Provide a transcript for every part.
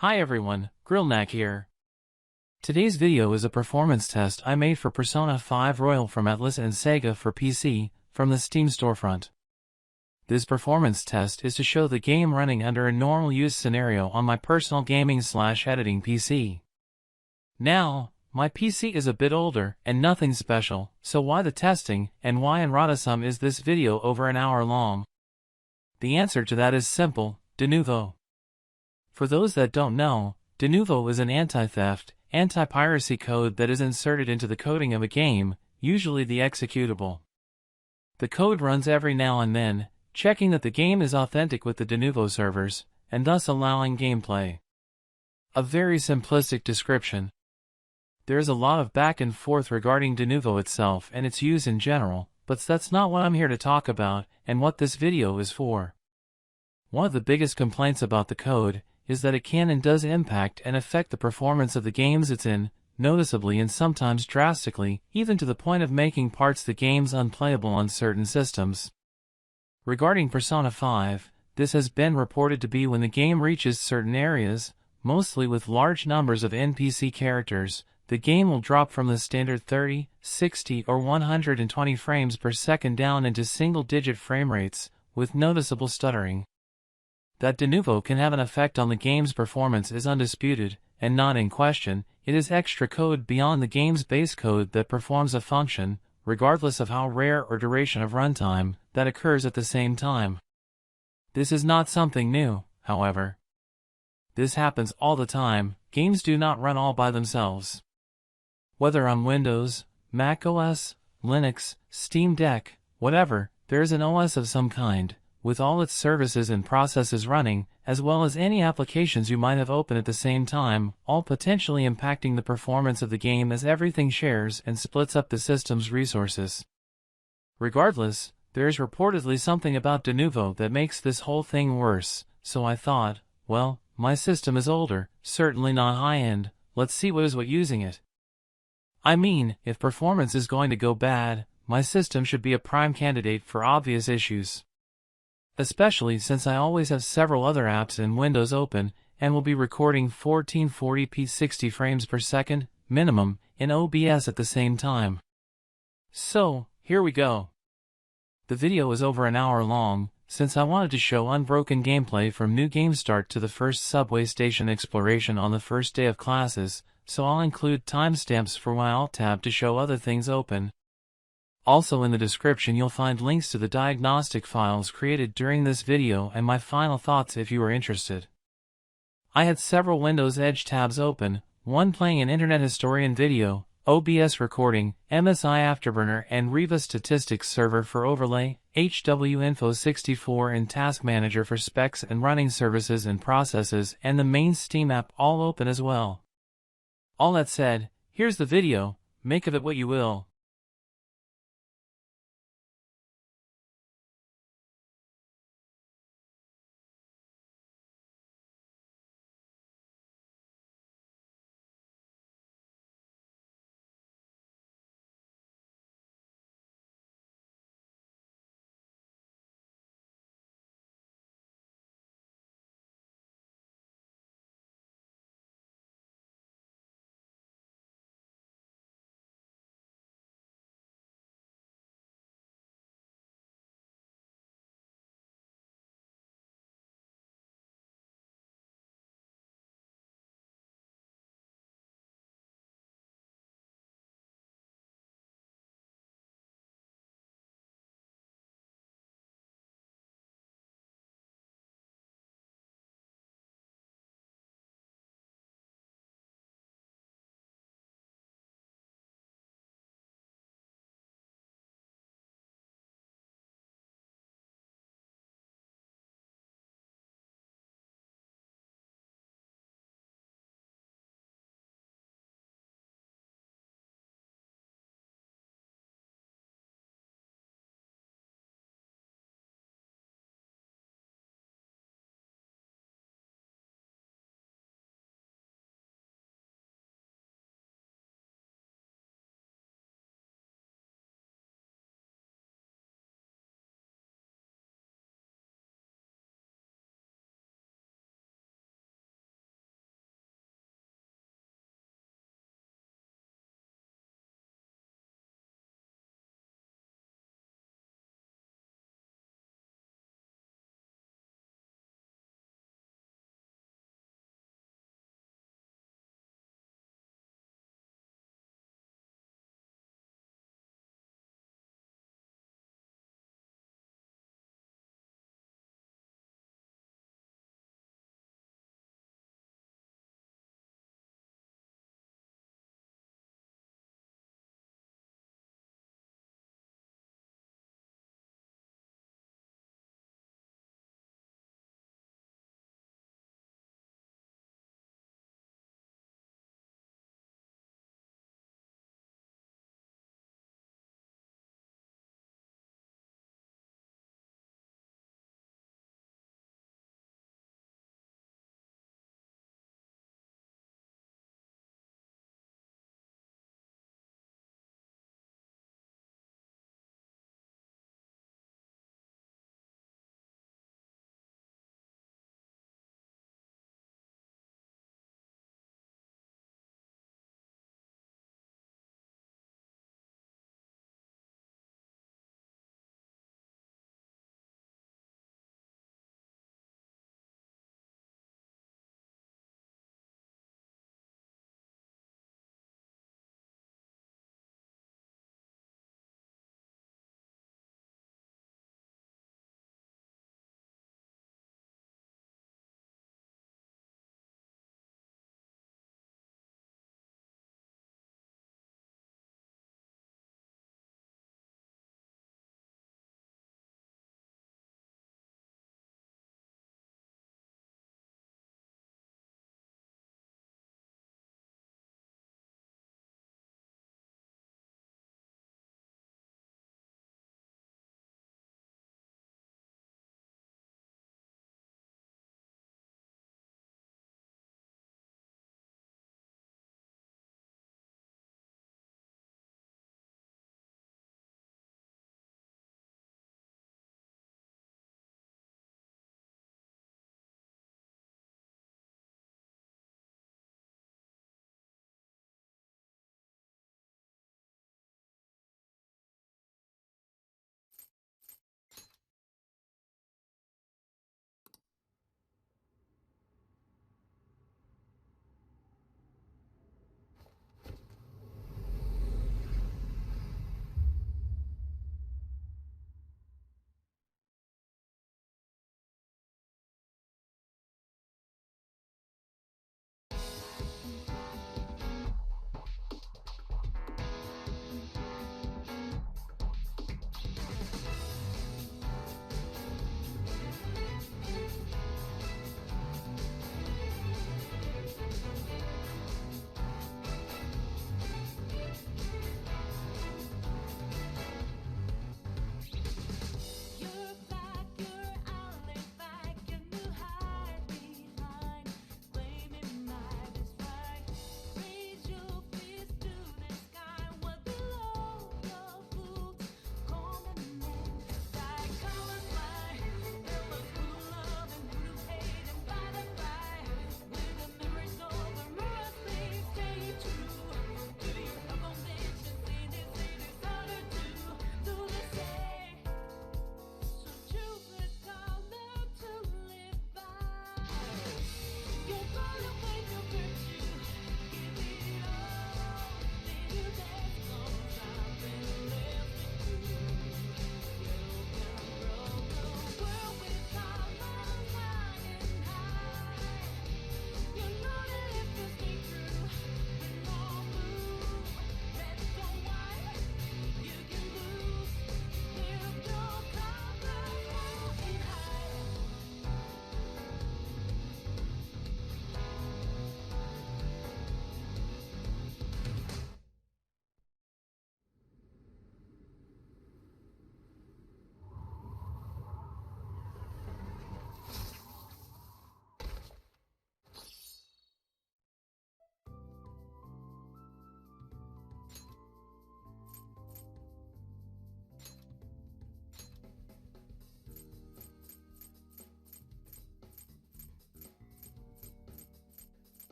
Hi everyone, Grilnak here. Today's video is a performance test I made for Persona 5 Royal from Atlus and Sega for PC, from the Steam storefront. This performance test is to show the game running under a normal use scenario on my personal gaming/editing PC. Now, my PC is a bit older and nothing special, so why the testing, and why in Radasum is this video over an hour long? The answer to that is simple: Denuvo. For those that don't know, Denuvo is an anti-theft, anti-piracy code that is inserted into the coding of a game, usually the executable. The code runs every now and then, checking that the game is authentic with the Denuvo servers, and thus allowing gameplay. A very simplistic description. There is a lot of back and forth regarding Denuvo itself and its use in general, but that's not what I'm here to talk about, and what this video is for. One of the biggest complaints about the code is that it can and does impact and affect the performance of the games it's in, noticeably and sometimes drastically, even to the point of making parts of the games unplayable on certain systems. Regarding Persona 5, this has been reported to be when the game reaches certain areas, mostly with large numbers of NPC characters, the game will drop from the standard 30, 60, or 120 frames per second down into single-digit frame rates, with noticeable stuttering. That Denuvo can have an effect on the game's performance is undisputed, and not in question. It is extra code beyond the game's base code that performs a function, regardless of how rare or duration of runtime, that occurs at the same time. This is not something new, however. This happens all the time. Games do not run all by themselves. Whether on Windows, Mac OS, Linux, Steam Deck, whatever, there is an OS of some kind, with all its services and processes running, as well as any applications you might have open at the same time, all potentially impacting the performance of the game as everything shares and splits up the system's resources. Regardless, there is reportedly something about Denuvo that makes this whole thing worse, so I thought, well, my system is older, certainly not high-end, let's see what is using it. I mean, if performance is going to go bad, my system should be a prime candidate for obvious issues. Especially since I always have several other apps in Windows open, and will be recording 1440p 60 frames per second, minimum, in OBS at the same time. So, here we go. The video is over an hour long, since I wanted to show unbroken gameplay from new game start to the first subway station exploration on the first day of classes, so I'll include timestamps for my Alt+TAB to show other things open. Also in the description you'll find links to the diagnostic files created during this video and my final thoughts if you are interested. I had several Windows Edge tabs open, one playing an Internet Historian video, OBS recording, MSI Afterburner and Riva Statistics server for overlay, HWinfo64 and Task Manager for specs and running services and processes, and the main Steam app all open as well. All that said, here's the video, make of it what you will.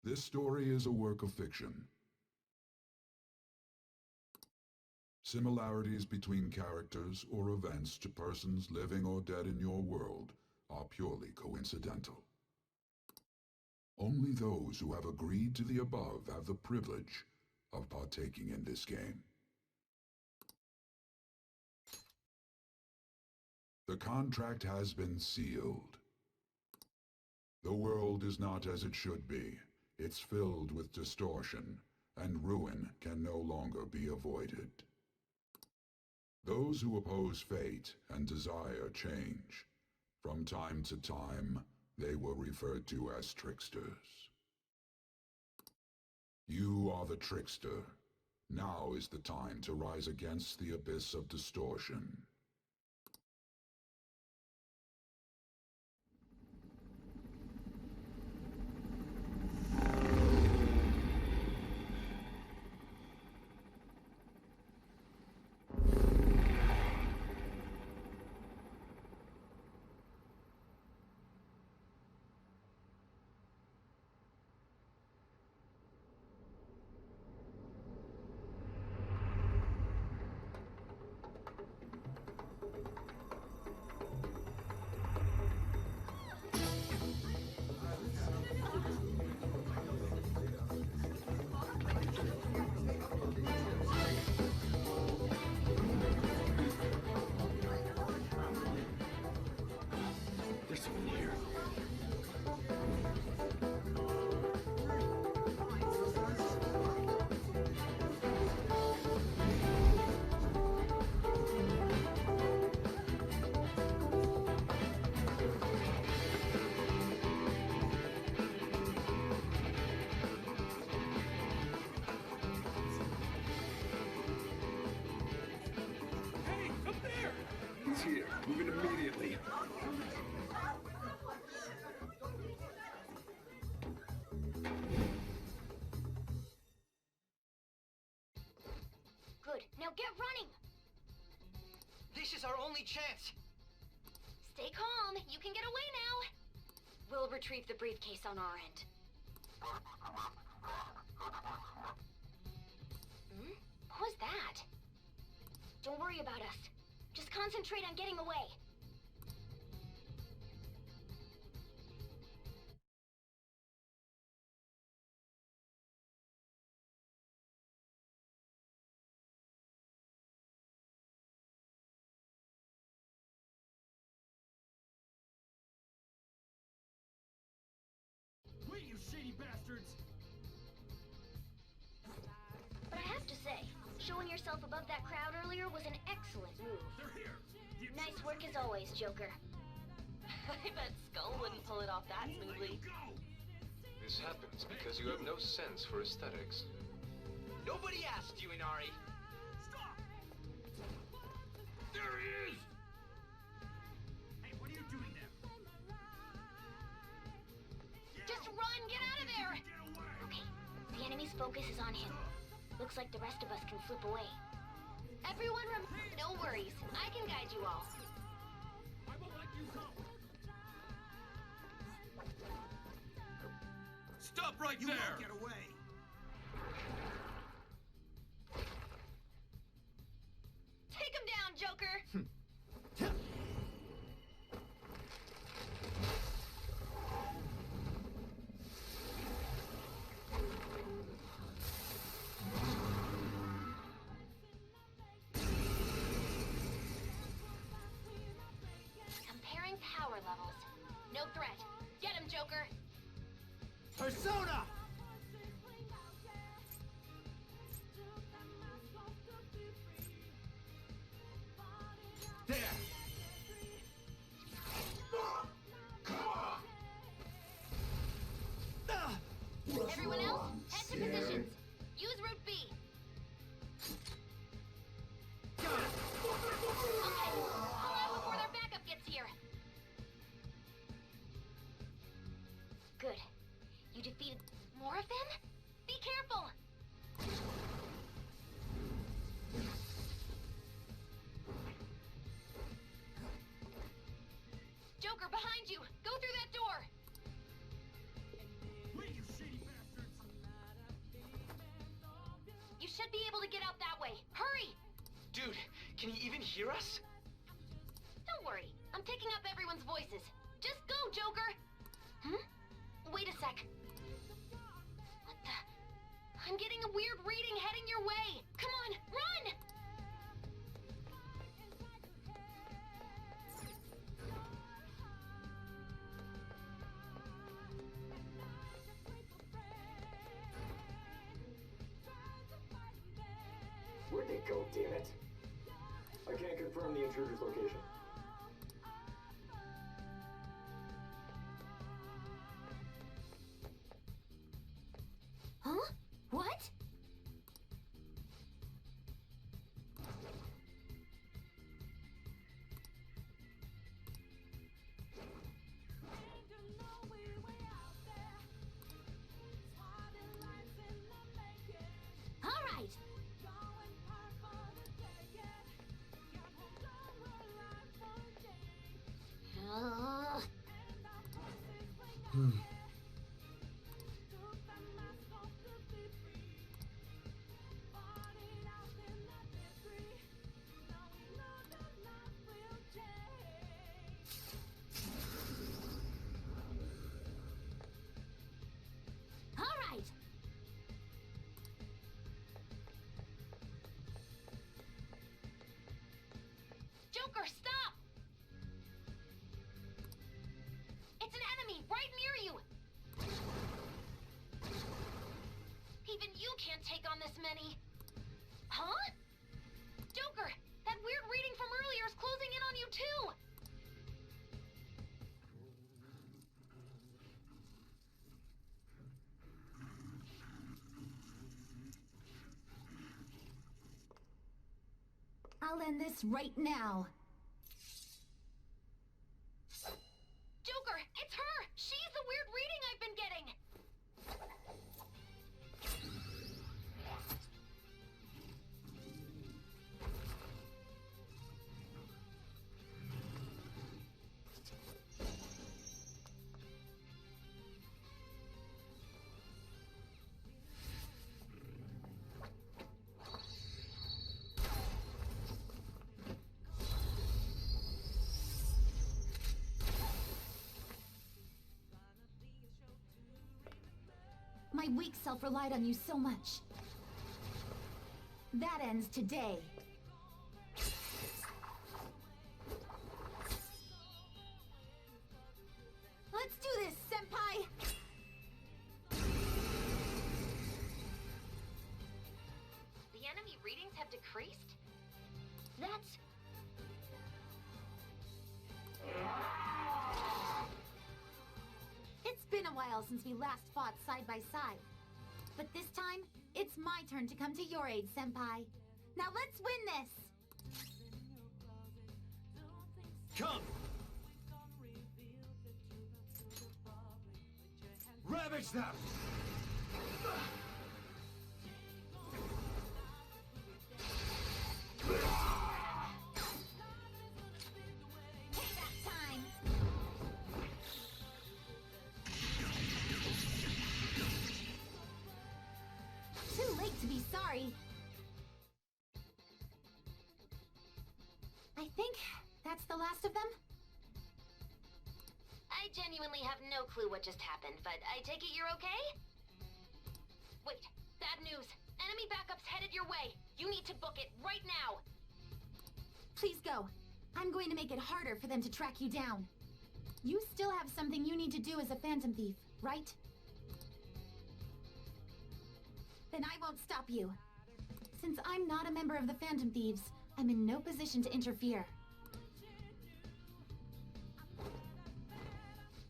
This story is a work of fiction. Similarities between characters or events to persons living or dead in your world are purely coincidental. Only those who have agreed to the above have the privilege of partaking in this game. The contract has been sealed. The world is not as it should be. It's filled with distortion, and ruin can no longer be avoided. Those who oppose fate and desire change. From time to time, they were referred to as tricksters. You are the trickster. Now is the time to rise against the abyss of distortion. Here, moving immediately. Good. Now get running! This is our only chance! Stay calm. You can get away now. We'll retrieve the briefcase on our end. What was that? Don't worry about us. Just concentrate on getting away. Wait, you shady bastards! But I have to say, showing yourself above that crowd earlier was an excellent move. They're here! Nice work as always, Joker. I bet Skull wouldn't pull it off that smoothly. This happens because you have no sense for aesthetics. Nobody asked you, Inari! Stop! There he is! Hey, what are you doing there? Just run! Get out of there! Get away! Okay, the enemy's focus is on him. Looks like the rest of us can slip away. Everyone no worries. I can guide you all. I won't let you go! Stop right there! You won't get away! Take him down, Joker! Comparing power levels. No threat. Get him, Joker! Persona! There! Everyone else, head to positions. Use Route B. Got it! Okay, pull out before their backup gets here. Good. You defeated more of them? Be careful! Joker, behind you! Go through that door! Wait, you shady bastards! should be able to get out that way. Hurry! Dude, can you even hear us? Don't worry. I'm picking up everyone's voices. Just go, Joker! Wait a sec. What the... I'm getting a weird reading heading your way. Come on, run! Where'd they go, damn it? I can't confirm the intruder's location. Huh? What? All right. All right. Joker, stop! It's an enemy right near you! Even you can't take on this many. Huh? Joker, that weird reading from earlier is closing in on you too! I'll end this right now. Joker, it's her! She's the weird reading I've been getting! My weak self relied on you so much. That ends today. Let's do this, Senpai! The enemy readings have decreased? That's... It's been a while since we last fought side by side. But this time, it's my turn to come to your aid, Senpai. Now let's win this! Come! Ravage them! Payback time! Too late to be sorry. I think that's the last of them. I genuinely have no clue what just happened, but I take it you're okay? Wait, bad news. Enemy backup's headed your way. You need to book it right now. Please go. I'm going to make it harder for them to track you down. You still have something you need to do as a Phantom Thief, right? Then I won't stop you. Since I'm not a member of the Phantom Thieves, I'm in no position to interfere.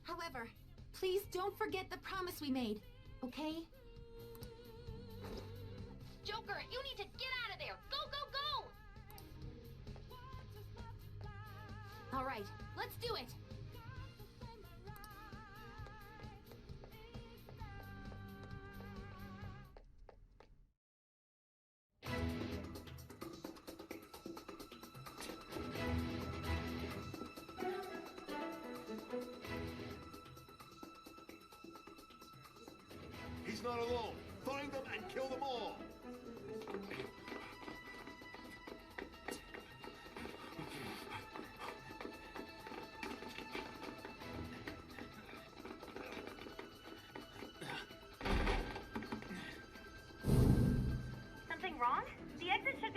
However, please don't forget the promise we made, okay? Joker, you need to get out of there. Go, go, go! All right, let's do it. He's not alone. Find them and kill them all.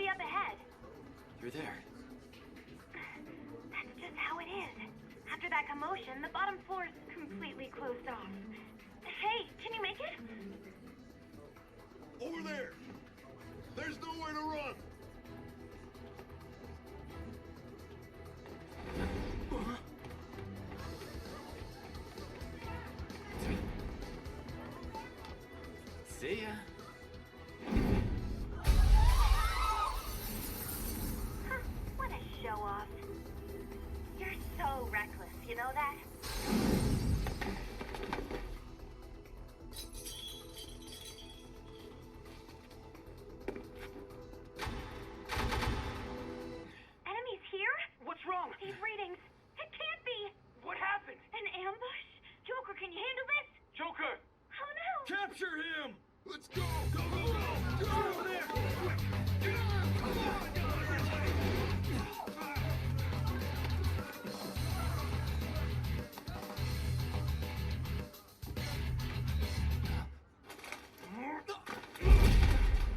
be up ahead. You're there. That's just how it is. After that commotion, the bottom floor is completely closed off. Hey, can you make it? Over there! There's nowhere to run! See ya. Huh, what a show-off. You're so reckless, you know that? Enemies here? What's wrong? These readings. It can't be. What happened? An ambush? Joker, can you handle this? Joker! Oh no! Capture him! Let's go! Go, go, go! Go over there!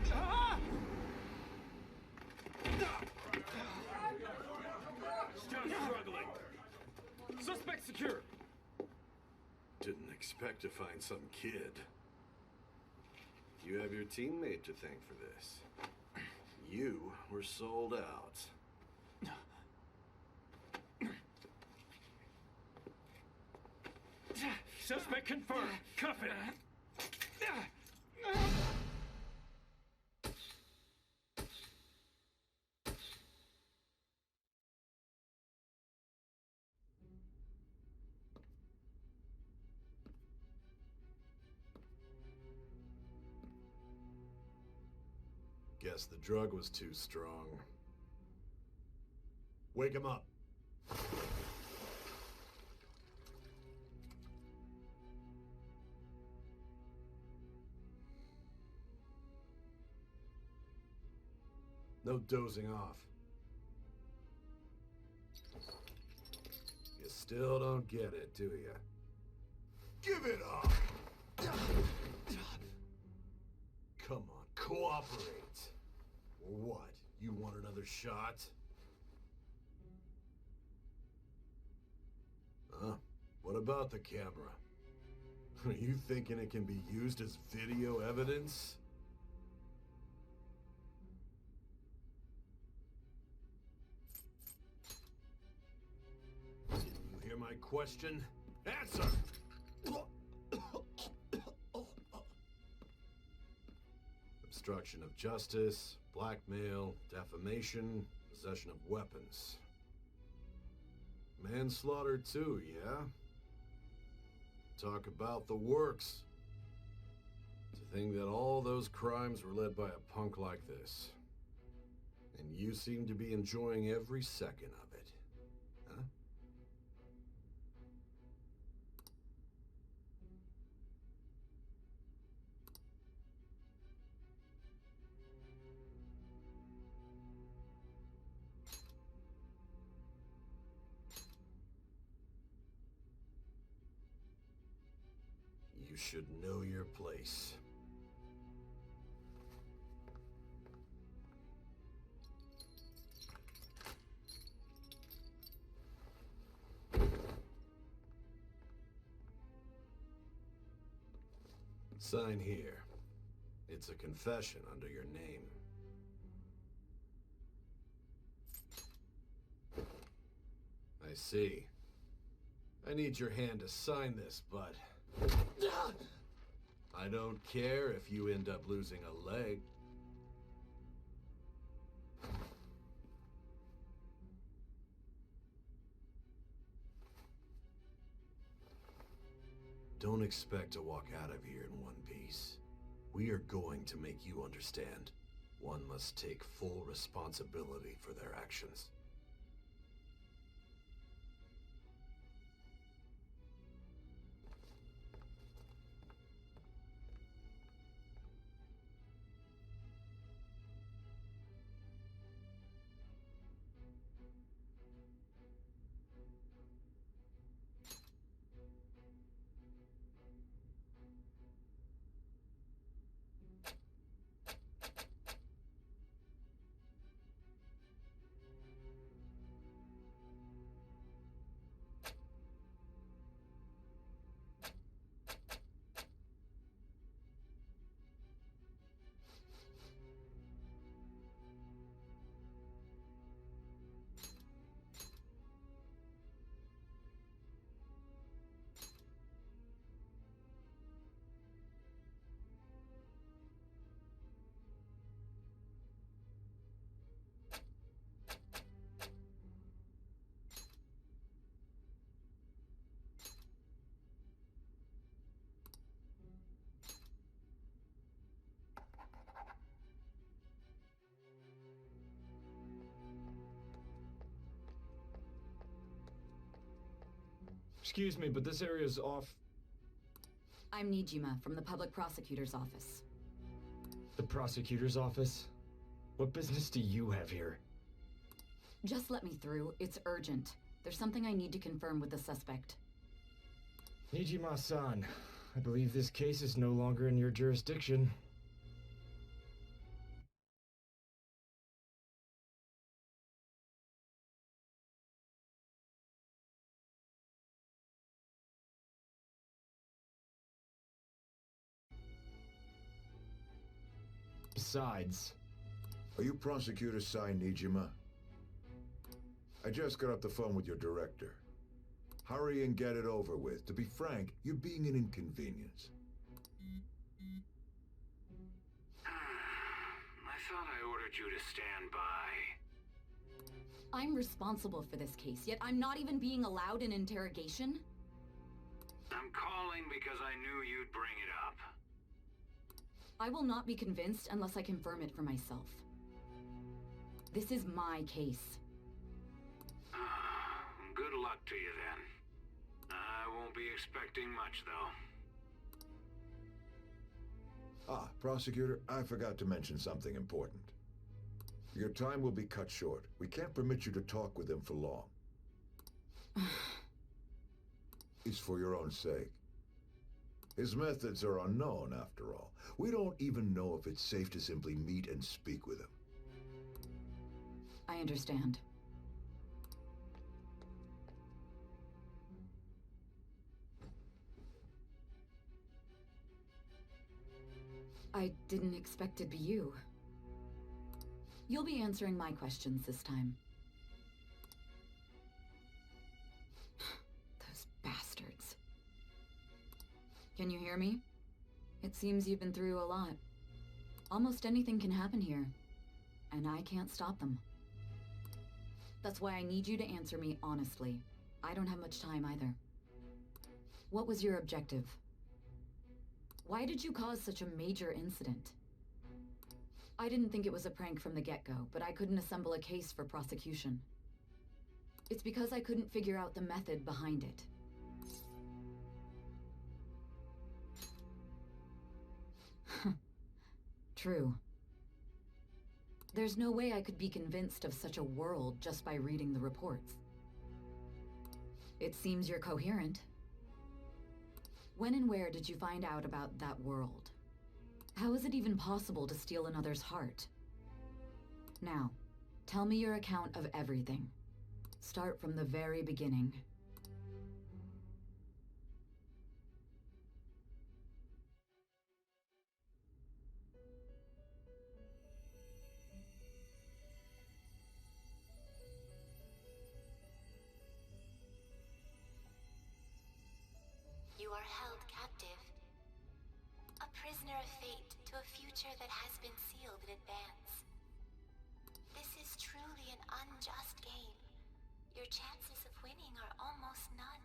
Come on! Still struggling. Suspect secure. Didn't expect to find some kid. You have your teammate to thank for this. You were sold out. Suspect confirmed. Cuff it. Guess the drug was too strong. Wake him up. No dozing off. You still don't get it, do you? Give it up! Come on, cooperate. Or what? You want another shot? Huh? What about the camera? Are you thinking it can be used as video evidence? Didn't you hear my question? Answer! Obstruction of justice, blackmail, defamation, possession of weapons. Manslaughter too, yeah? Talk about the works. To think that all those crimes were led by a punk like this. And you seem to be enjoying every second of it. Huh? You should know your place. Sign here. It's a confession under your name. I see. I need your hand to sign this, but I don't care if you end up losing a leg. Don't expect to walk out of here in one piece. We are going to make you understand. One must take full responsibility for their actions. Excuse me, but this area's off. I'm Nijima from the Public Prosecutor's Office. The prosecutor's office? What business do you have here? Just let me through. It's urgent. There's something I need to confirm with the suspect. Nijima-san, I believe this case is no longer in your jurisdiction. Besides... Are you Prosecutor Sai Nijima? I just got off the phone with your director. Hurry and get it over with. To be frank, you're being an inconvenience. I thought I ordered you to stand by. I'm responsible for this case, yet I'm not even being allowed an interrogation? I'm calling because I knew you'd bring it up. I will not be convinced unless I confirm it for myself. This is my case. Good luck to you then. I won't be expecting much, though. Ah, Prosecutor, I forgot to mention something important. Your time will be cut short. We can't permit you to talk with him for long. It's for your own sake. His methods are unknown, after all. We don't even know if it's safe to simply meet and speak with him. I understand. I didn't expect it'd be you. You'll be answering my questions this time. Those bastards. Can you hear me? It seems you've been through a lot. Almost anything can happen here, and I can't stop them. That's why I need you to answer me honestly. I don't have much time either. What was your objective? Why did you cause such a major incident? I didn't think it was a prank from the get-go, but I couldn't assemble a case for prosecution. It's because I couldn't figure out the method behind it. True. There's no way I could be convinced of such a world just by reading the reports. It seems you're coherent. When and where did you find out about that world? How is it even possible to steal another's heart? Now, tell me your account of everything. Start from the very beginning. You are held captive. A prisoner of fate to a future that has been sealed in advance. This is truly an unjust game. Your chances of winning are almost none.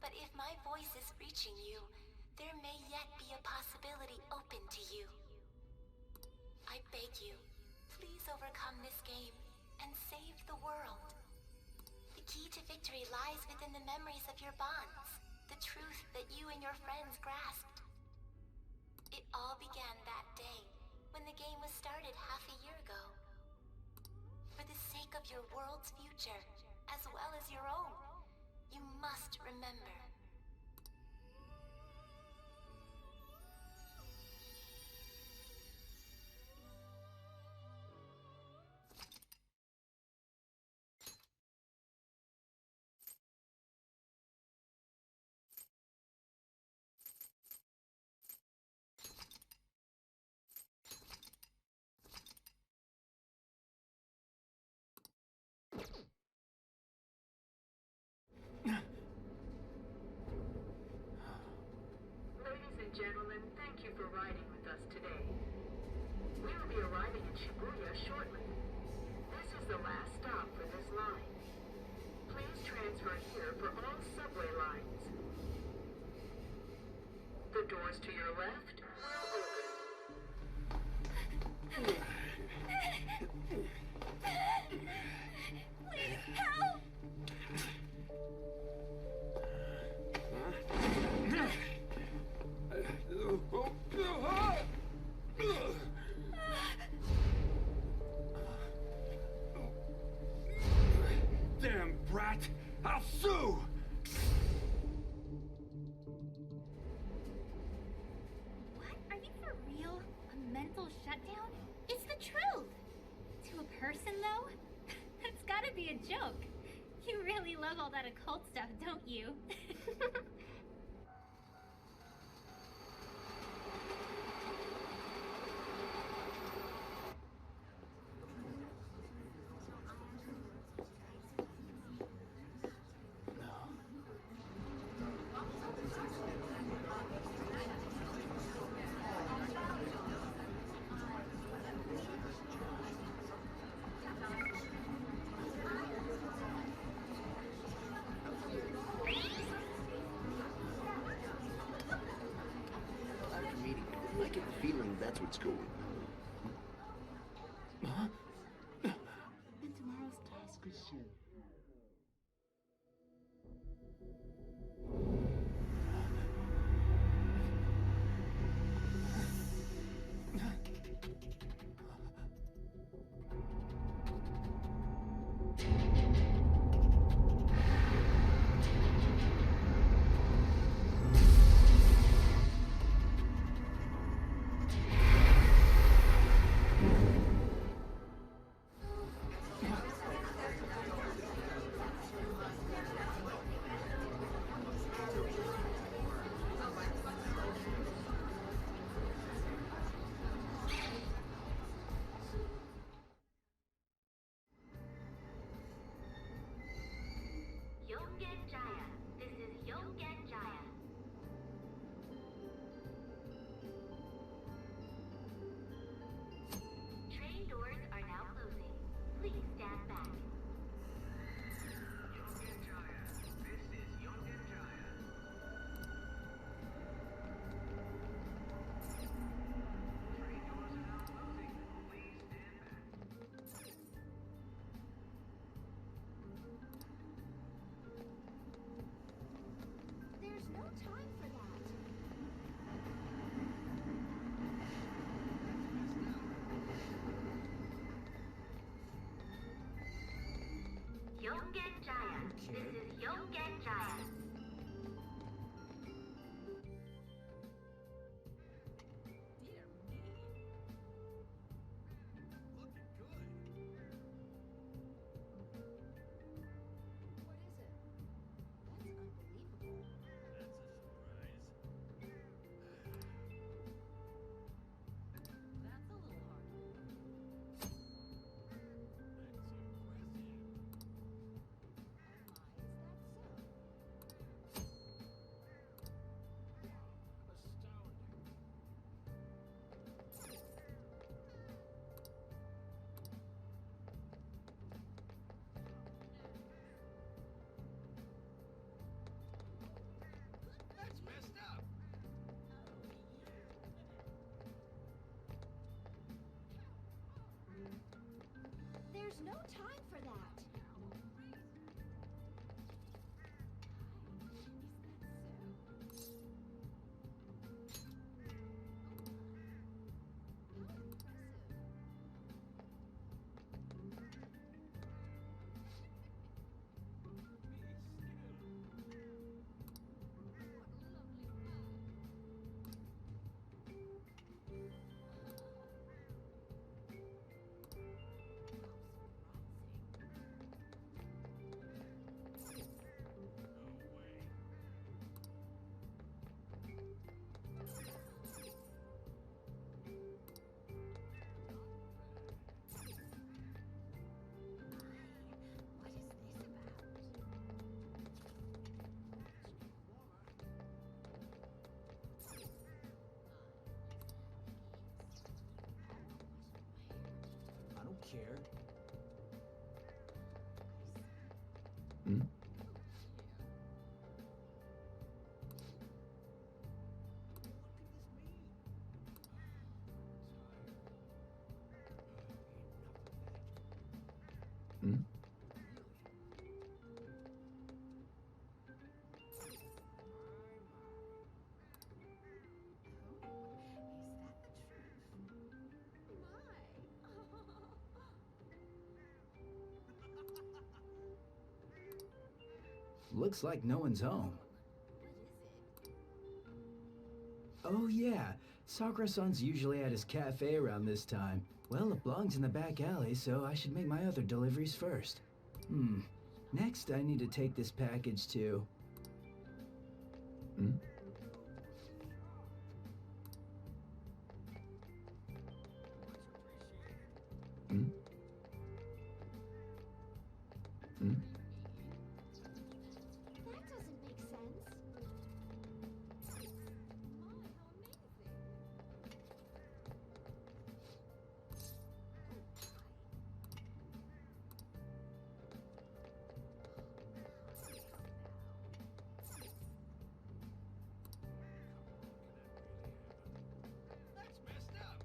But if my voice is reaching you, there may yet be a possibility open to you. I beg you, please overcome this game and save the world. The key to victory lies within the memories of your bonds. The truth that you and your friends grasped. It all began that day, when the game was started half a year ago. For the sake of your world's future, as well as your own, you must remember. Gentlemen, thank you for riding with us today. We will be arriving in Shibuya shortly. This is the last stop for this line. Please transfer here for all subway lines. The doors to your left will open. Please help! Sue! What? Are you for real? A mental shutdown? It's the truth! To a person, though? That's gotta be a joke. You really love all that occult stuff, don't you? I get the feeling that's what's going on. Huh? And tomorrow's task is soon. Yogen-Jaya. This is Yogen-Jaya. Train doors are now closing. Please stand back. Yogen-Jaya. This is Yogen-Jaya. Train doors are now closing. Please stand back. There's no time for that. Yogen-Jaya. This is Yogen-Jaya. That's messed up. There's no time for that. I don't care. Hmm? Hmm? Looks like no one's home. Oh yeah, Sakura-san's usually at his cafe around this time. Well, it belongs in the back alley, so I should make my other deliveries first. Next, I need to take this package to... That doesn't make sense. That's messed up.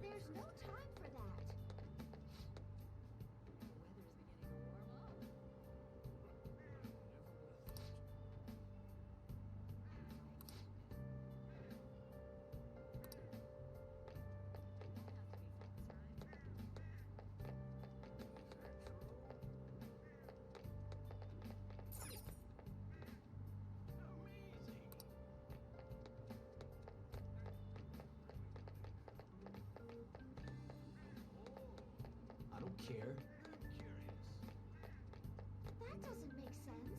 There's no time for that. I don't care. That doesn't make sense.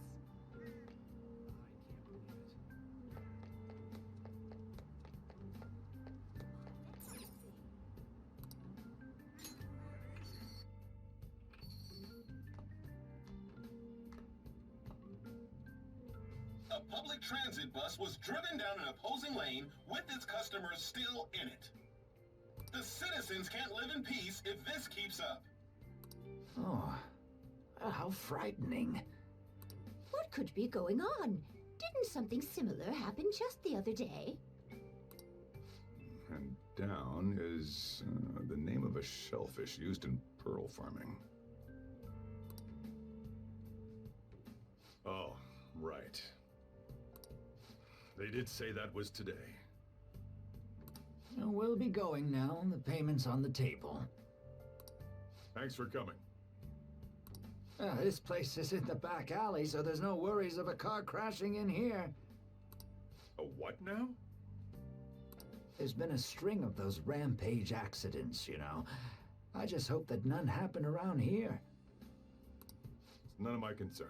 A public transit bus was driven down an opposing lane with its customers still in it. The citizens can't live in peace if this keeps up. Oh, how frightening. What could be going on? Didn't something similar happen just the other day? And down is the name of a shellfish used in pearl farming. Oh, right. They did say that was today. We'll be going now. The payment's on the table. Thanks for coming. This place is in the back alley, so there's no worries of a car crashing in here. A what now? There's been a string of those rampage accidents, you know. I just hope that none happen around here. It's none of my concern.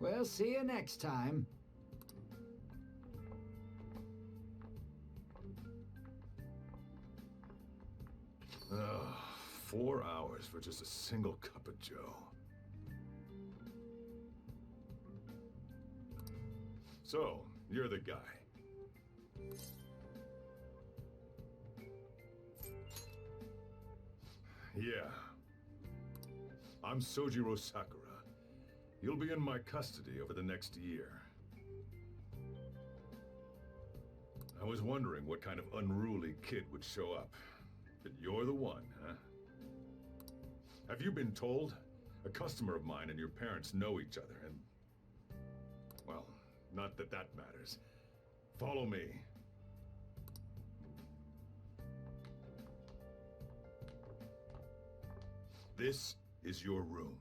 We'll see you next time. Ugh, 4 hours for just a single cup of joe. So, you're the guy. Yeah. I'm Sojiro Sakura. You'll be in my custody over the next year. I was wondering what kind of unruly kid would show up. But you're the one, huh? Have you been told? A customer of mine and your parents know each other, and... well, not that that matters. Follow me. This is your room.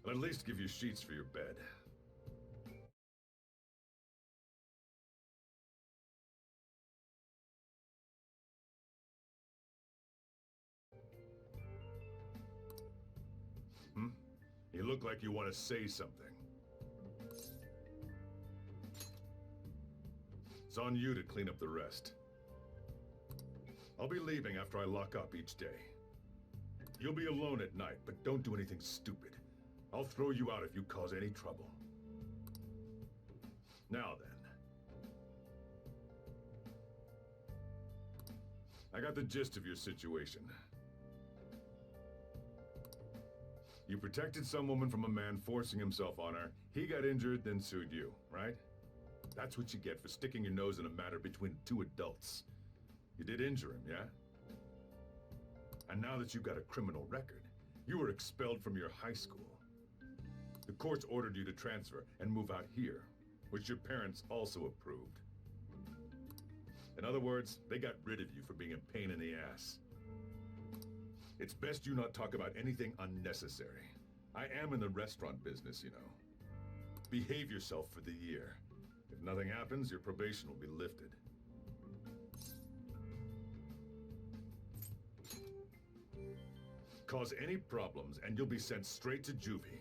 I'll at least give you sheets for your bed. You look like you want to say something. It's on you to clean up the rest. I'll be leaving after I lock up each day. You'll be alone at night, but don't do anything stupid. I'll throw you out if you cause any trouble. Now then. I got the gist of your situation. You protected some woman from a man forcing himself on her. He got injured, then sued you, right? That's what you get for sticking your nose in a matter between two adults. You did injure him, yeah? And now that you've got a criminal record, you were expelled from your high school. The courts ordered you to transfer and move out here, which your parents also approved. In other words, they got rid of you for being a pain in the ass. It's best you not talk about anything unnecessary. I am in the restaurant business, you know. Behave yourself for the year. If nothing happens, your probation will be lifted. Cause any problems, and you'll be sent straight to juvie.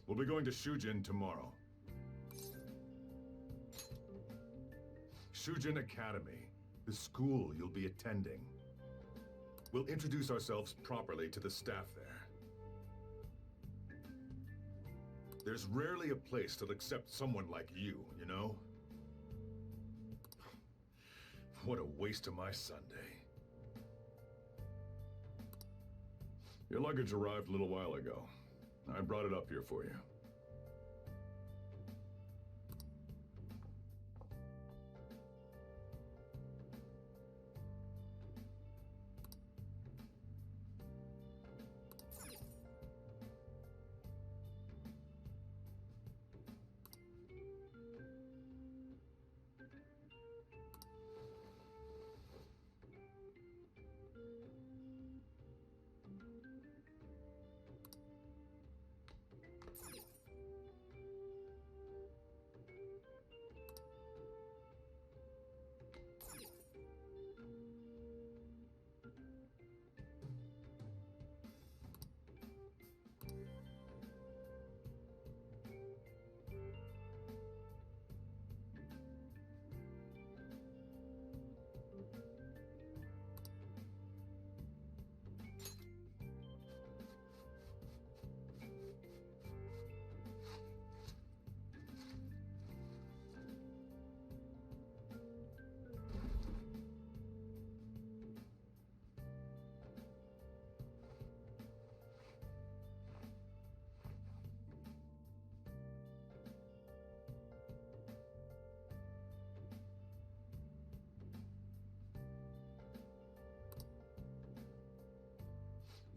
We'll be going to Shujin tomorrow. Shujin Academy, the school you'll be attending. We'll introduce ourselves properly to the staff there. There's rarely a place that'll accept someone like you, you know? What a waste of my Sunday. Your luggage arrived a little while ago. I brought it up here for you.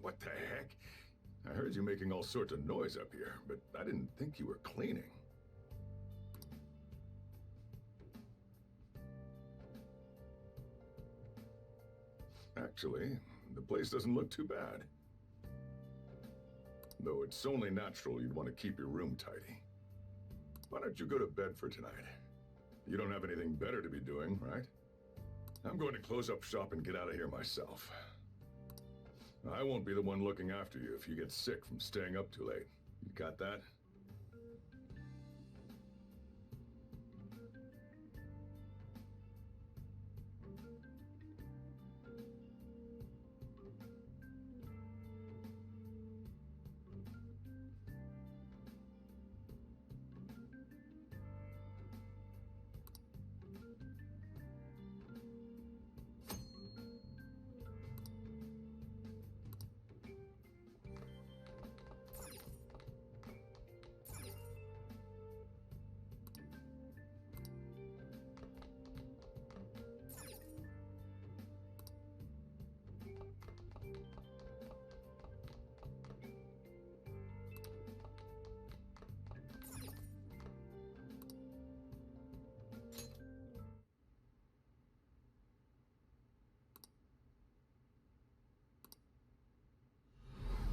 What the heck? I heard you making all sorts of noise up here, but I didn't think you were cleaning. Actually, the place doesn't look too bad. Though it's only natural you'd want to keep your room tidy. Why don't you go to bed for tonight? You don't have anything better to be doing, right? I'm going to close up shop and get out of here myself. I won't be the one looking after you if you get sick from staying up too late. You got that?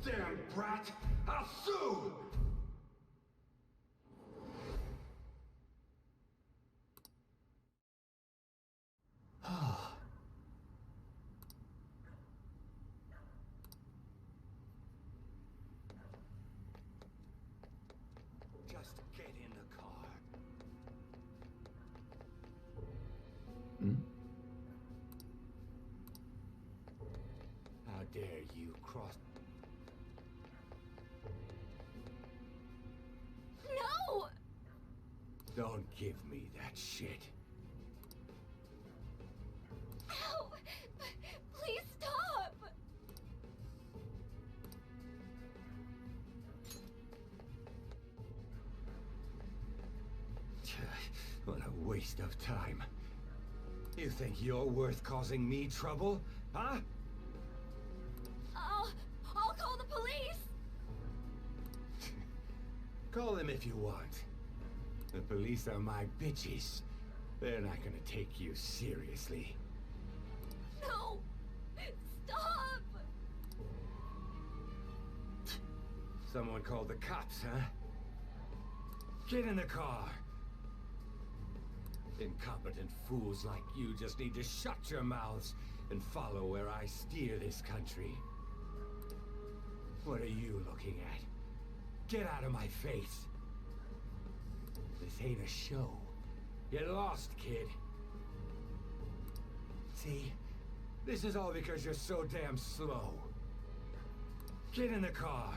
Damn brat! I'll sue! Just get in the car. How dare you cross... No! Don't give me that shit. Ow! Please stop! What a waste of time. You think you're worth causing me trouble, huh? I'll call the police! Call them if you want. The police are my bitches. They're not gonna take you seriously. No! Stop! Someone called the cops, huh? Get in the car. Incompetent fools like you just need to shut your mouths and follow where I steer this country. What are you looking at? Get out of my face. This ain't a show. Get lost, kid. See? This is all because you're so damn slow. Get in the car.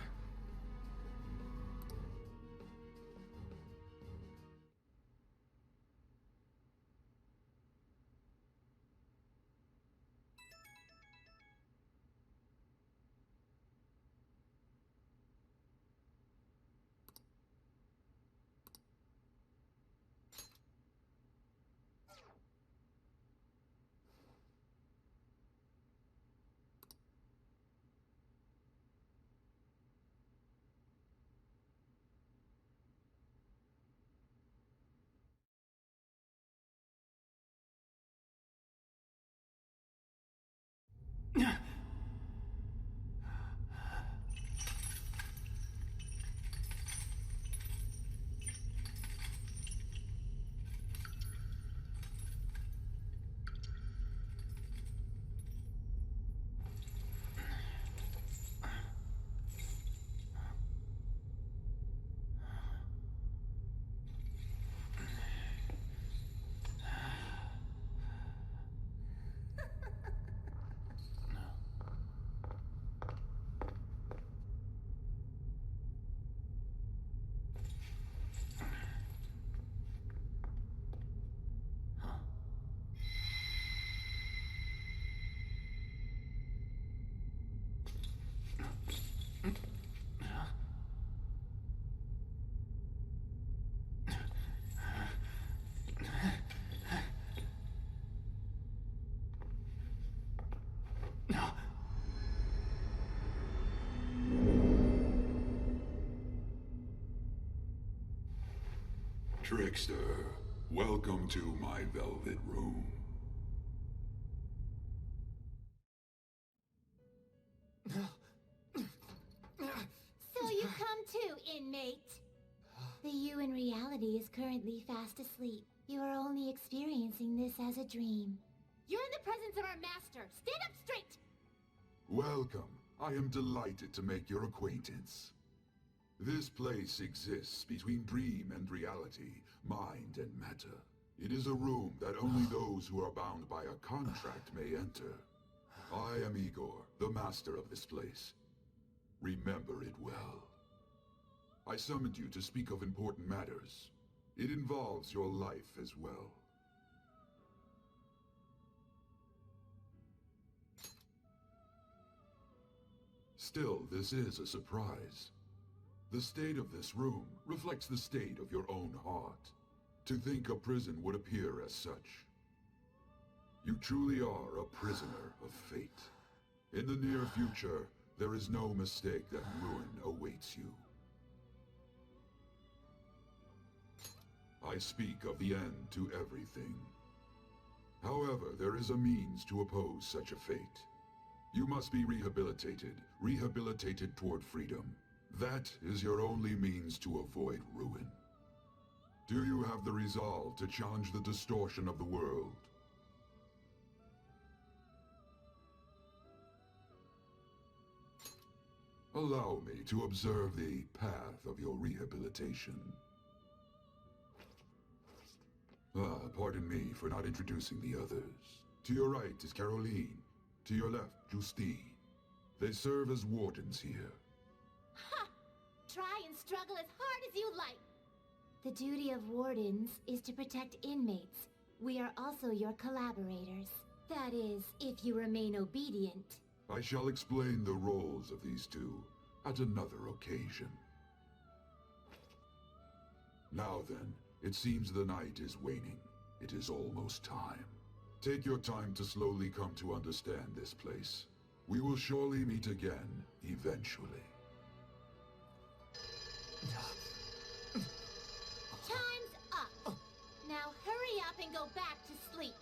Trickster, welcome to my velvet room. So you come too, inmate. The you in reality is currently fast asleep. You are only experiencing this as a dream. You're in the presence of our master. Stand up straight! Welcome. I am delighted to make your acquaintance. This place exists between dream and reality, mind and matter. It is a room that only those who are bound by a contract may enter. I am Igor, the master of this place. Remember it well. I summoned you to speak of important matters. It involves your life as well. Still, this is a surprise. The state of this room reflects the state of your own heart. To think a prison would appear as such. You truly are a prisoner of fate. In the near future, there is no mistake that ruin awaits you. I speak of the end to everything. However, there is a means to oppose such a fate. You must be rehabilitated. Rehabilitated toward freedom. That is your only means to avoid ruin. Do you have the resolve to challenge the distortion of the world? Allow me to observe the path of your rehabilitation. Pardon me for not introducing the others. To your right is Caroline. To your left, Justine. They serve as wardens here. Ha! Try and struggle as hard as you like. The duty of wardens is to protect inmates. We are also your collaborators. That is, if you remain obedient. I shall explain the roles of these two at another occasion. Now then, it seems the night is waning. It is almost time. Take your time to slowly come to understand this place. We will surely meet again, eventually. Time's up. Now hurry up and go back to sleep.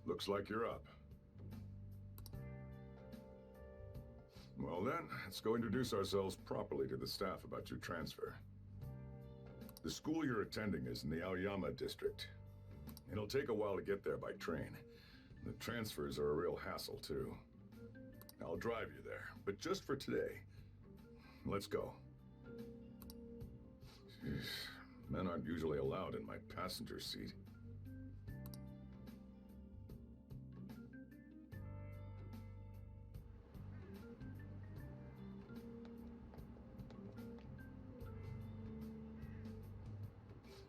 Looks like you're up. Well then, let's go introduce ourselves properly to the staff about your transfer. The school you're attending is in the Aoyama district. It'll take a while to get there by train. The transfers are a real hassle too. I'll drive you there, but just for today. Let's go. Jeez, men aren't usually allowed in my passenger seat.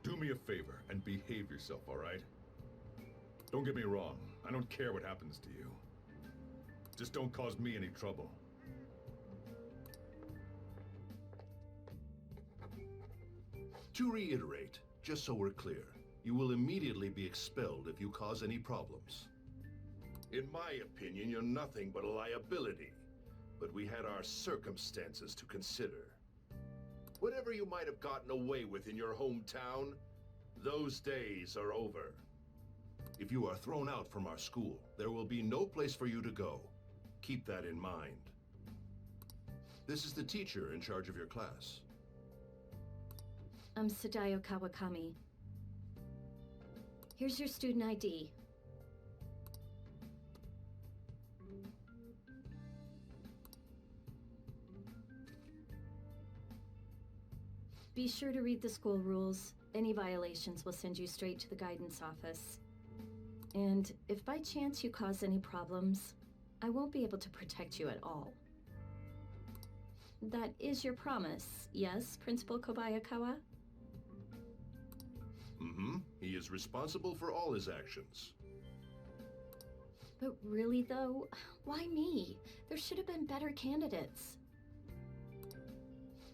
Do me a favor and behave yourself, all right? Don't get me wrong. I don't care what happens to you. Just don't cause me any trouble. To reiterate, just so we're clear, you will immediately be expelled if you cause any problems. In my opinion, you're nothing but a liability. But we had our circumstances to consider. Whatever you might have gotten away with in your hometown, those days are over. If you are thrown out from our school, there will be no place for you to go. Keep that in mind. This is the teacher in charge of your class. I'm Sadayo Kawakami. Here's your student ID. Be sure to read the school rules. Any violations will send you straight to the guidance office. And if by chance you cause any problems, I won't be able to protect you at all. That is your promise, yes, Principal Kobayakawa? Mm-hmm. He is responsible for all his actions. But really though, why me? There should have been better candidates.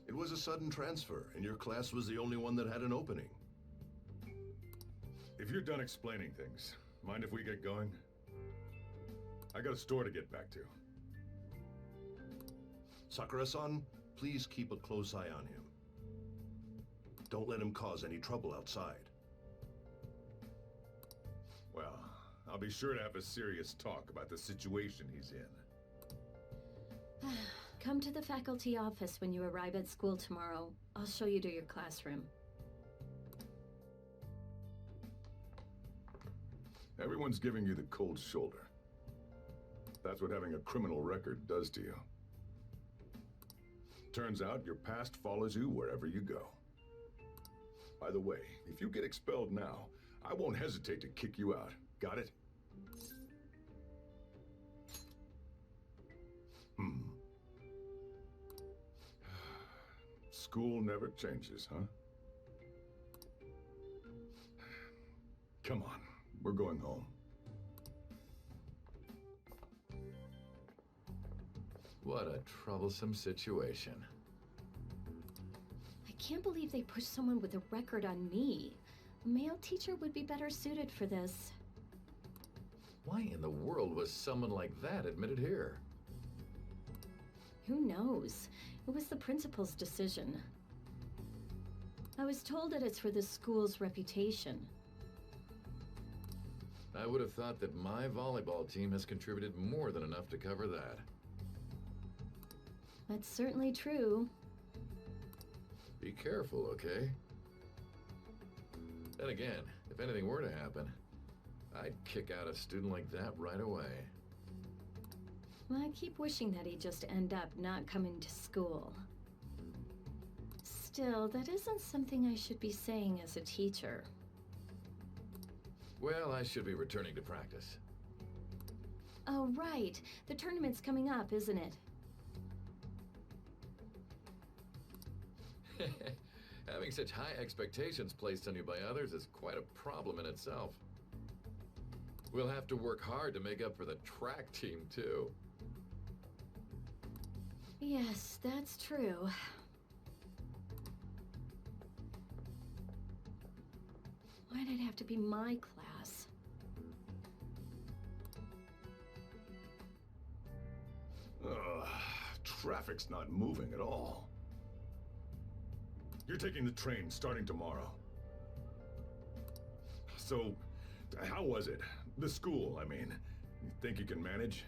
It was a sudden transfer, and your class was the only one that had an opening. If you're done explaining things, mind if we get going? I got a store to get back to. Sakura-san, please keep a close eye on him. Don't let him cause any trouble outside. Well, I'll be sure to have a serious talk about the situation he's in. Come to the faculty office when you arrive at school tomorrow. I'll show you to your classroom. Everyone's giving you the cold shoulder. That's what having a criminal record does to you. Turns out your past follows you wherever you go. By the way, if you get expelled now, I won't hesitate to kick you out. Got it? School never changes, huh? Come on, we're going home. What a troublesome situation. I can't believe they pushed someone with a record on me. A male teacher would be better suited for this. Why in the world was someone like that admitted here? Who knows? It was the principal's decision. I was told that it's for the school's reputation. I would have thought that my volleyball team has contributed more than enough to cover that. That's certainly true. Be careful, okay? Then again, if anything were to happen, I'd kick out a student like that right away. Well, I keep wishing that he'd just end up not coming to school. Still, that isn't something I should be saying as a teacher. Well, I should be returning to practice. Oh, right. The tournament's coming up, isn't it? Having such high expectations placed on you by others is quite a problem in itself. We'll have to work hard to make up for the track team, too. Yes, that's true. Why'd it have to be my class? Traffic's not moving at all. You're taking the train starting tomorrow. So, how was it? The school, I mean. You think you can manage?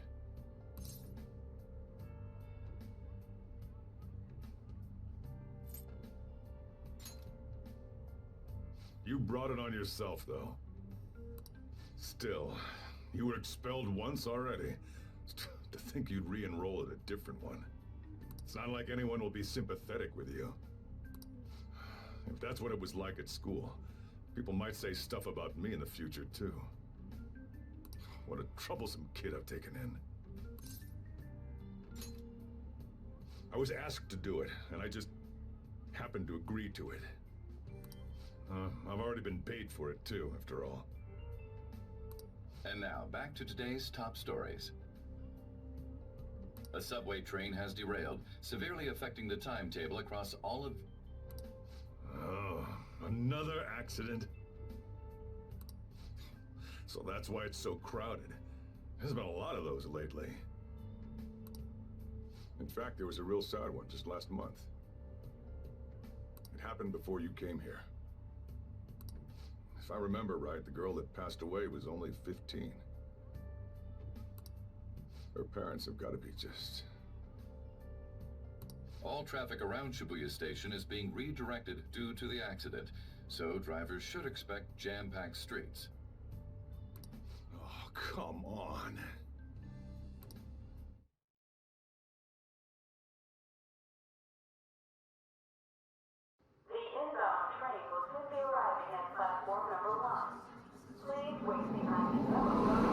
You brought it on yourself, though. Still, you were expelled once already. To think you'd re-enroll at a different one. It's not like anyone will be sympathetic with you. If that's what it was like at school, people might say stuff about me in the future, too. What a troublesome kid I've taken in. I was asked to do it, and I just happened to agree to it. I've already been paid for it, too, after all. And now, back to today's top stories. A subway train has derailed, severely affecting the timetable across all of... Oh, another accident? So that's why it's so crowded. There's been a lot of those lately. In fact, there was a real sad one just last month. It happened before you came here. If I remember right, the girl that passed away was only 15. Her parents have got to be just... All traffic around Shibuya Station is being redirected due to the accident, so drivers should expect jam-packed streets. Oh, come on. The inbound train will soon be arriving at platform number 1. Please wait behind the yellow line.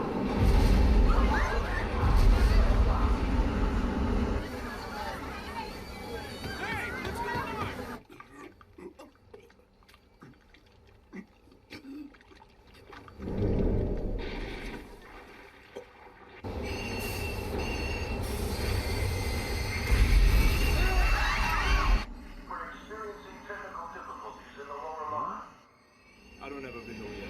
I don't have a visual yet.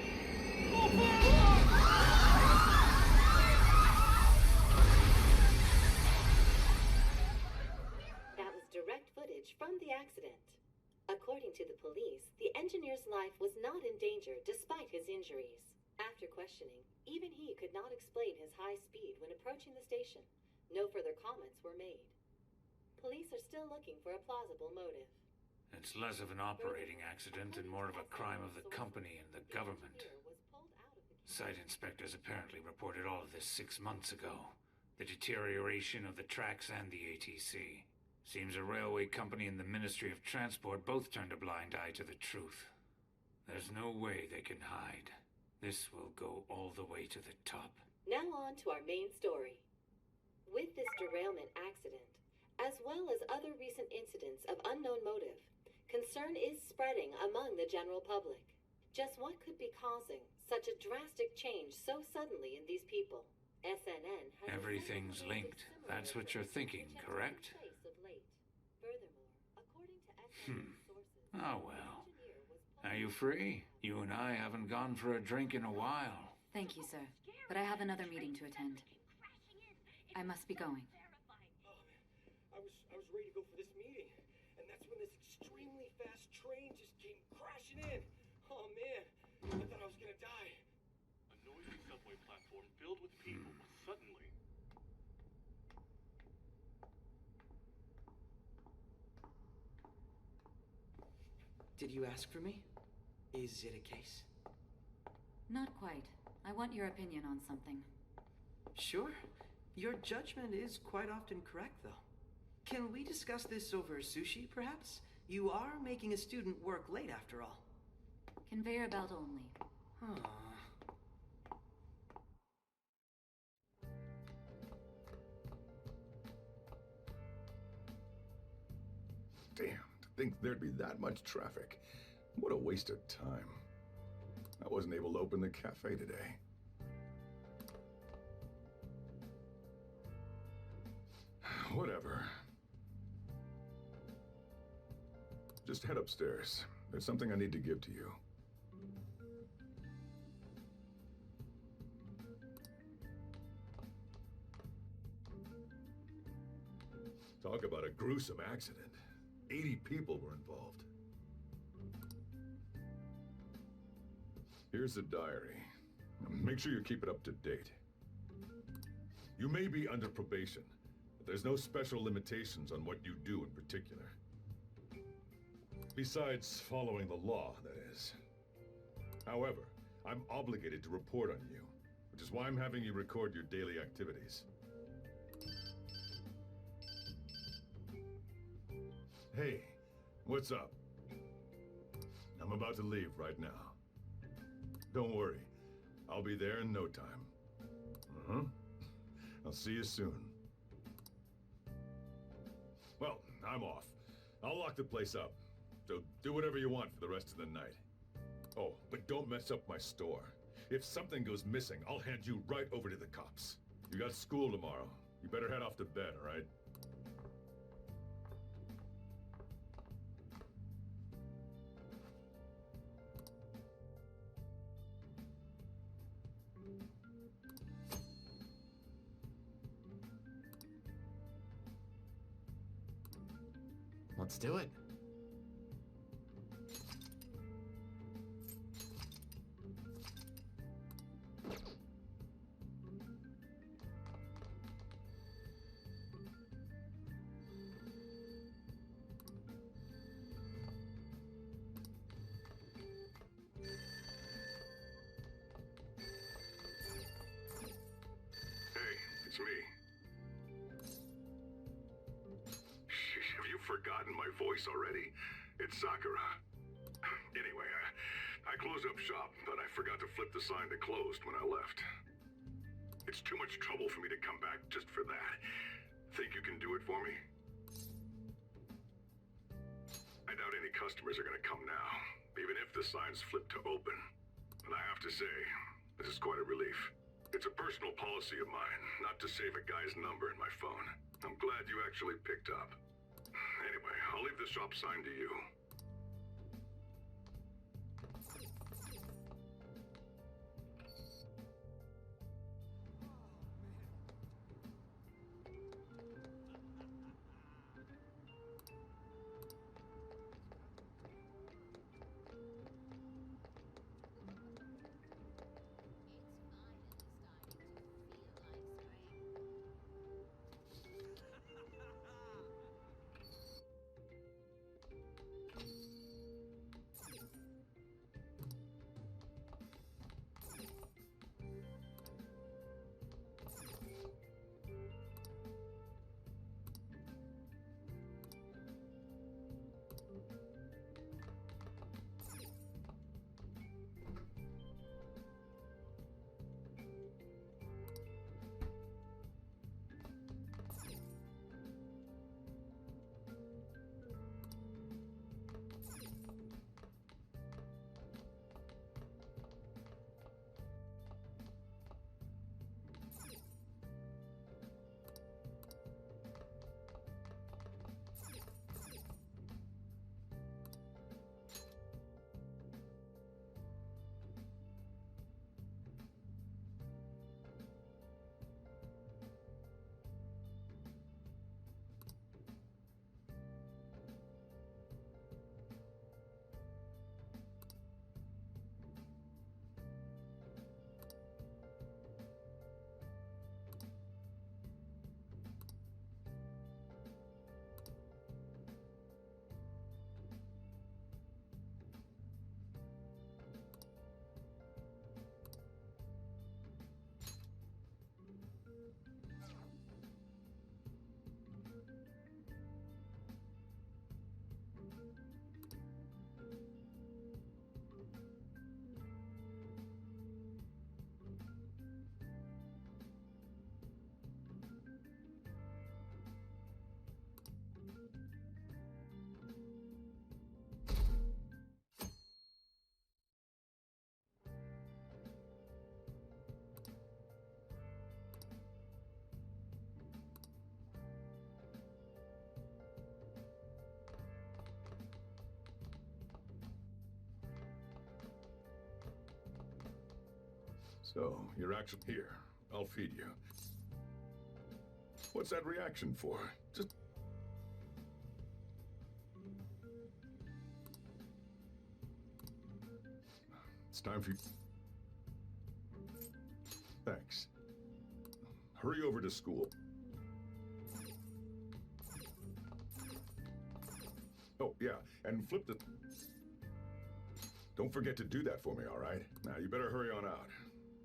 That was direct footage from the accident. According to the police, the engineer's life was not in danger despite his injuries. After questioning, even he could not explain his high speed when approaching the station. No further comments were made. Police are still looking for a plausible motive. It's less of an operating accident and more of a crime of the company and the government. Site inspectors apparently reported all of this 6 months ago. The deterioration of the tracks and the ATC. Seems a railway company and the Ministry of Transport both turned a blind eye to the truth. There's no way they can hide. This will go all the way to the top. Now on to our main story. With this derailment accident, as well as other recent incidents of unknown motive, concern is spreading among the general public. Just what could be causing such a drastic change so suddenly in these people? SNN has... Everything's linked. That's what you're thinking, correct? Oh well. Are you free? You and I haven't gone for a drink in a while. Thank you, sir. but I have another meeting to attend. I must be going. I was ready to go for this meeting, and that's when this extremely fast train just came crashing in. Oh man, I thought I was gonna die. A noisy subway platform filled with people was suddenly... Did you ask for me? Is it a case? Not quite. I want your opinion on something. Sure. Your judgment is quite often correct, though. Can we discuss this over sushi, perhaps? You are making a student work late, after all. Conveyor belt only. Huh. Damn, to think there'd be that much traffic. What a waste of time. I wasn't able to open the cafe today. Whatever. Just head upstairs. There's something I need to give to you. Talk about a gruesome accident. 80 people were involved. Here's the diary. Make sure you keep it up to date. You may be under probation, but there's no special limitations on what you do in particular. Besides following the law, that is. However, I'm obligated to report on you, which is why I'm having you record your daily activities. Hey, what's up? I'm about to leave right now. Don't worry, I'll be there in no time. I'll see you soon. Well, I'm off. I'll lock the place up, so do whatever you want for the rest of the night. Oh, but don't mess up my store. If something goes missing, I'll hand you right over to the cops. You got school tomorrow. You better head off to bed, all right? Let's do it. It's me. Have you forgotten my voice already? It's Sakura. Anyway, I closed up shop, but I forgot to flip the sign to closed when I left. It's too much trouble for me to come back just for that. Think you can do it for me? I doubt any customers are gonna come now, even if the sign's flipped to open. And I have to say, this is quite a relief. It's a personal policy of mine, not to save a guy's number in my phone. I'm glad you actually picked up. Anyway, I'll leave the shop sign to you. So, you're actually here. I'll feed you. What's that reaction for? Just... It's time for you... Thanks. Hurry over to school. Oh, yeah, and flip the... Don't forget to do that for me, all right? Now, you better hurry on out.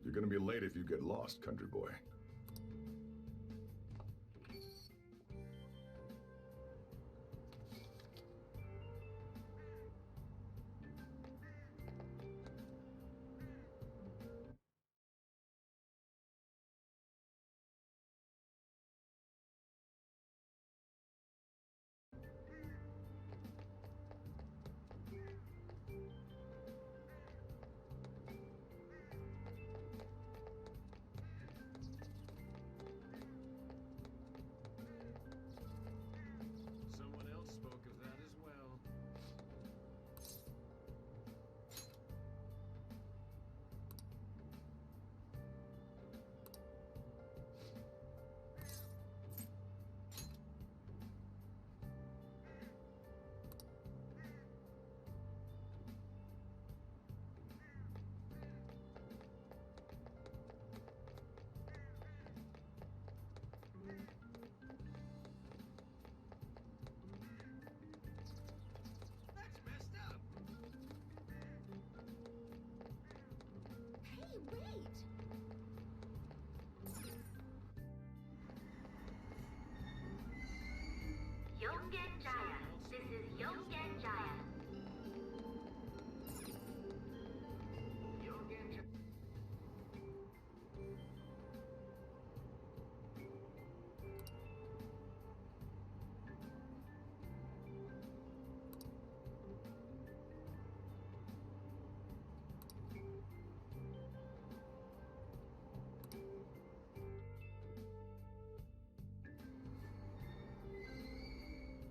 You're gonna be late if you get lost, country boy. Someone else spoke of that as well. That's messed up. Hey, wait! Yogen-Jaya. This is Yogen-Jaya.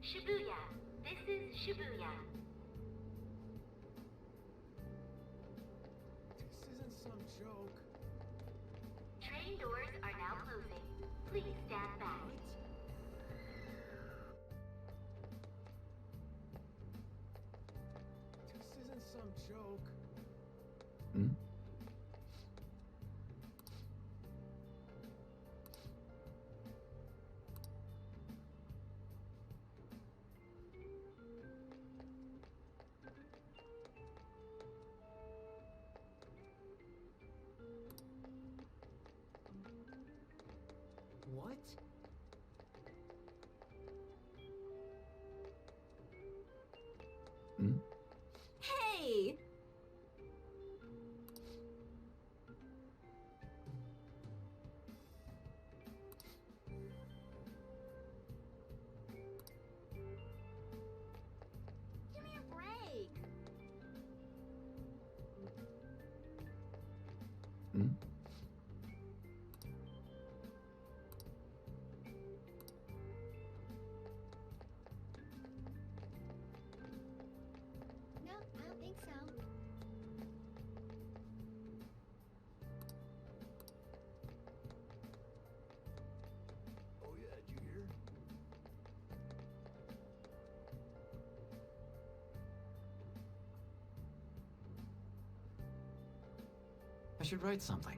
Shibuya. This is Shibuya. This isn't some joke. Train doors are now closing. Please stand back. This isn't some joke. Hmm? What? Hmm? Hey! Give me a break! Hmm? No, I don't think so. Oh yeah, did you hear? I should write something.